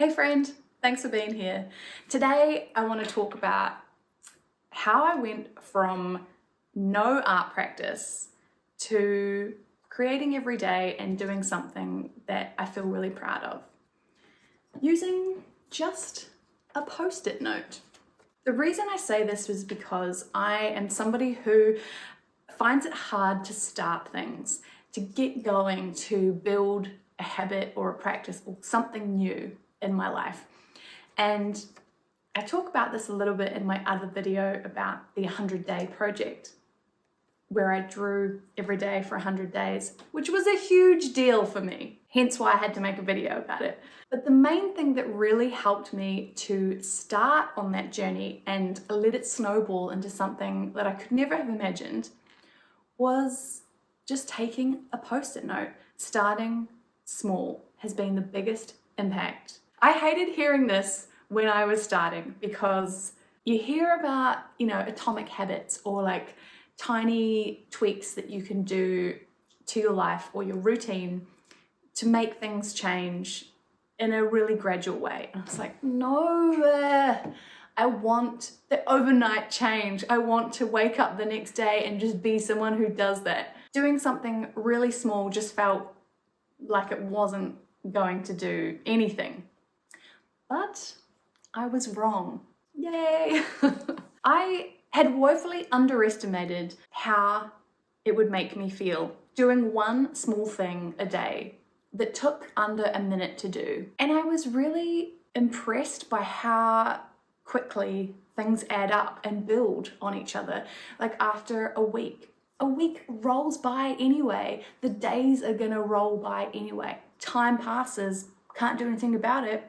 Hey friend, thanks for being here. Today I want to talk about how I went from no art practice to creating every day and doing something that I feel really proud of, using just a post-it note. The reason I say this is because I am somebody who finds it hard to start things, to get going, to build a habit or a practice or something new in my life. And I talk about this a little bit in my other video about the 100-day project, where I drew every day for 100 days, which was a huge deal for me, hence why I had to make a video about it. But the main thing that really helped me to start on that journey and let it snowball into something that I could never have imagined was just taking a post-it note. Starting small has been the biggest impact. I hated hearing this when I was starting because you hear about, atomic habits or like tiny tweaks that you can do to your life or your routine to make things change in a really gradual way. And I was like, no, I want the overnight change. I want to wake up the next day and just be someone who does that. Doing something really small just felt like it wasn't going to do anything. But I was wrong. Yay! I had woefully underestimated how it would make me feel doing one small thing a day that took under a minute to do. And I was really impressed by how quickly things add up and build on each other. Like after a week rolls by anyway. The days are gonna roll by anyway. Time passes, can't do anything about it.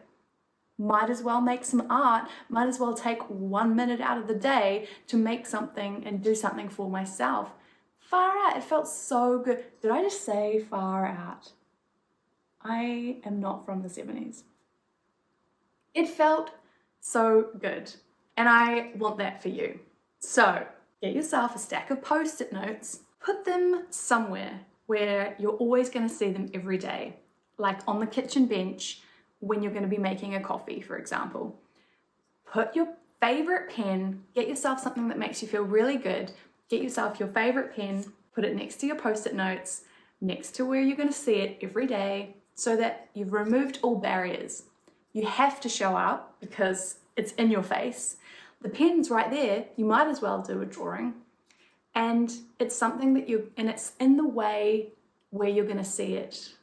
Might as well make some art, might as well take 1 minute out of the day to make something and do something for myself. Far out, it felt so good. Did I just say far out? I am not from the 70s. It felt so good, and I want that for you. So get yourself a stack of post-it notes, put them somewhere where you're always gonna see them every day, like on the kitchen bench, when you're going to be making a coffee, for example. Put your favorite pen, get yourself something that makes you feel really good, get yourself your favorite pen, put it next to your post-it notes, next to where you're going to see it every day, so that you've removed all barriers. You have to show up because it's in your face. The pen's right there, you might as well do a drawing. And it's something that it's in the way where you're going to see it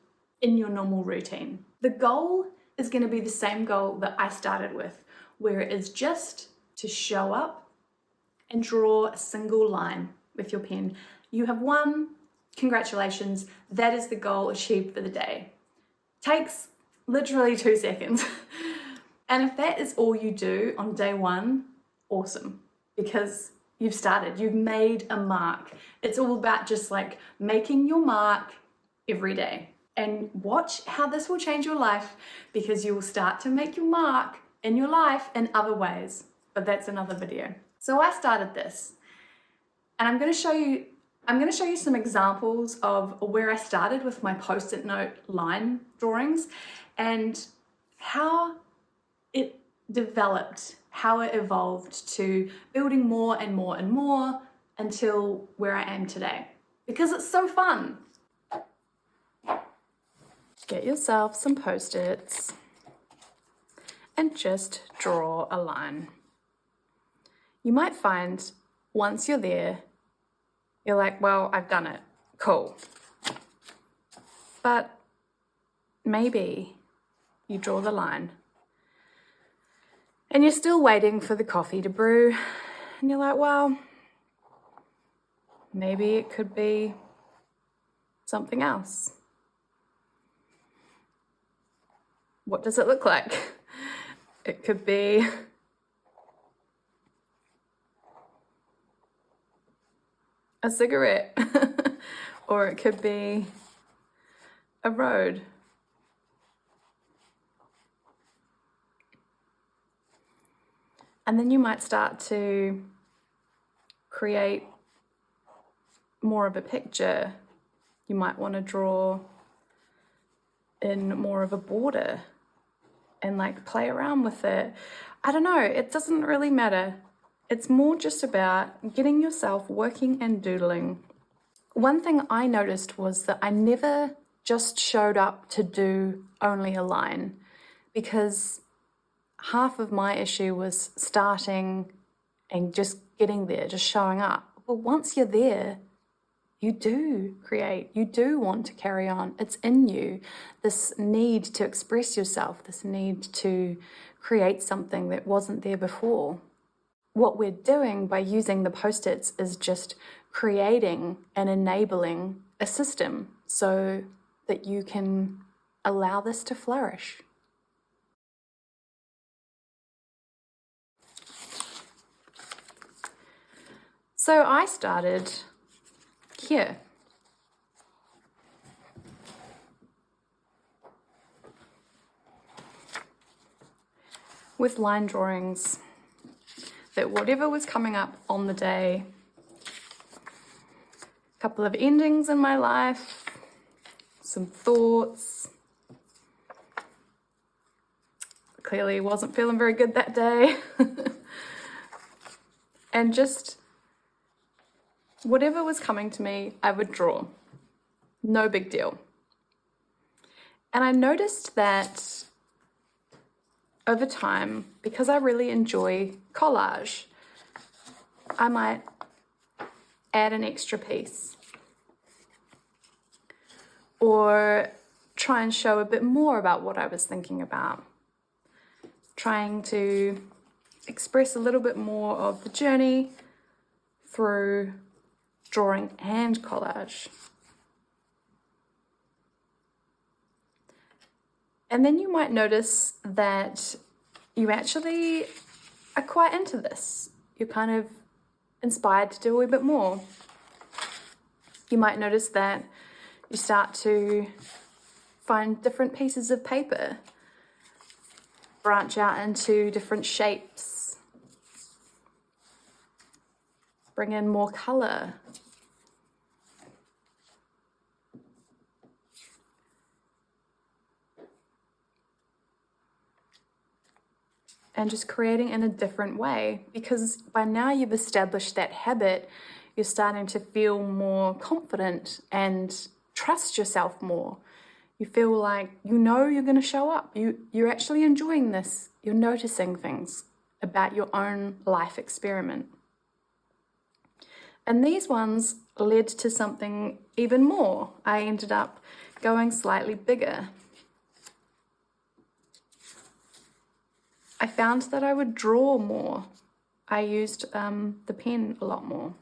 in your normal routine. The goal is going to be the same goal that I started with, where it is just to show up and draw a single line with your pen. You have won, congratulations, that is the goal achieved for the day. Takes literally 2 seconds. And if that is all you do on day one, awesome, because you've started, you've made a mark. It's all about just like making your mark every day. And watch how this will change your life, because you will start to make your mark in your life in other ways. But that's another video. So I started this, and I'm going to show you some examples of where I started with my post-it note line drawings and how it developed, how it evolved to building more and more and more until where I am today. Because it's so fun. Get yourself some post-its and just draw a line. You might find once you're there, you're like, well, I've done it, cool. But maybe you draw the line and you're still waiting for the coffee to brew, and you're like, well, maybe it could be something else. What does it look like? It could be a cigarette, or it could be a road. And then you might start to create more of a picture. You might want to draw in more of a border and like play around with it. I don't know, it doesn't really matter. It's more just about getting yourself working and doodling. One thing I noticed was that I never just showed up to do only a line, because half of my issue was starting and just getting there, just showing up. Well, once you're there, you do create, you do want to carry on. It's in you, this need to express yourself, this need to create something that wasn't there before. What we're doing by using the post-its is just creating and enabling a system so that you can allow this to flourish. So I started here. With line drawings, that whatever was coming up on the day, a couple of endings in my life, some thoughts. Clearly wasn't feeling very good that day. And just whatever was coming to me, I would draw. No big deal. And I noticed that over time, because I really enjoy collage, I might add an extra piece or try and show a bit more about what I was thinking about, trying to express a little bit more of the journey through drawing and collage. And then you might notice that you actually are quite into this. You're kind of inspired to do a wee bit more. You might notice that you start to find different pieces of paper, branch out into different shapes, bring in more color. And just creating in a different way, because by now you've established that habit, you're starting to feel more confident and trust yourself more. You feel like you know you're going to show up. You're actually enjoying this. You're noticing things about your own life experiment. And these ones led to something even more. I ended up going slightly bigger. I found that I would draw more. I used the pen a lot more.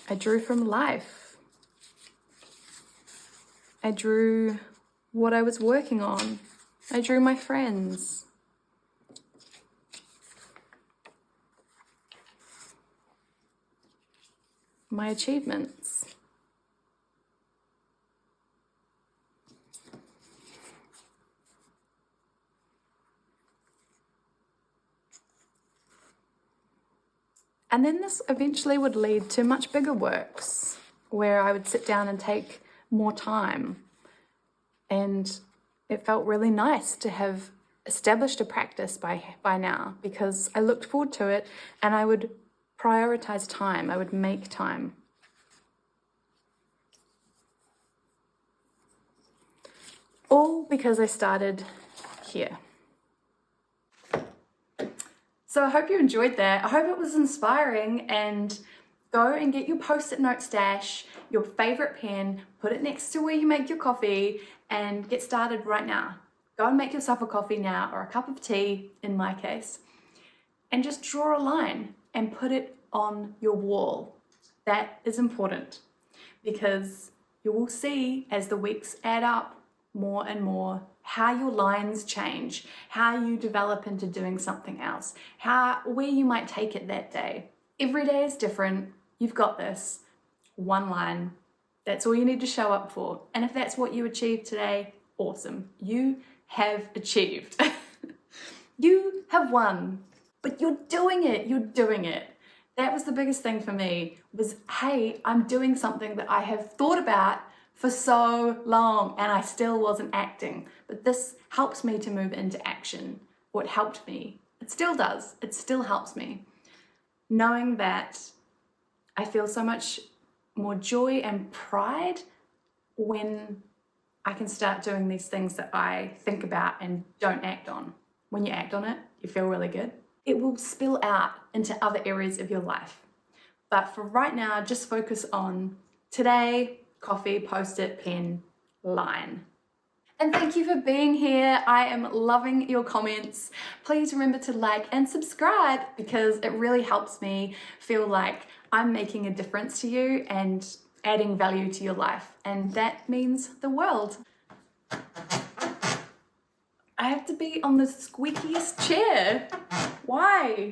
I drew from life. I drew what I was working on. I drew my friends. My achievements. And then this eventually would lead to much bigger works where I would sit down and take more time. And it felt really nice to have established a practice by now, because I looked forward to it and I would prioritize time. I would make time. All because I started here. So I hope you enjoyed that. I hope it was inspiring, and go and get your post-it note stash, your favorite pen, put it next to where you make your coffee, and get started right now. Go and make yourself a coffee now, or a cup of tea in my case, and just draw a line and put it on your wall. That is important, because you will see as the weeks add up more and more how your lines change, how you develop into doing something else, where you might take it that day. Every day is different. You've got this. One line. That's all you need to show up for. And if that's what you achieved today, awesome. You have achieved. You have won. But you're doing it. You're doing it. That was the biggest thing for me, was, hey, I'm doing something that I have thought about for so long and I still wasn't acting. But this helps me to move into action, or it helped me. It still does. It still helps me. Knowing that I feel so much more joy and pride when I can start doing these things that I think about and don't act on. When you act on it, you feel really good. It will spill out into other areas of your life. But for right now, just focus on today, coffee, post-it, pen, line. And thank you for being here. I am loving your comments. Please remember to like and subscribe because it really helps me feel like I'm making a difference to you and adding value to your life. And that means the world. I have to be on the squeakiest chair. Why?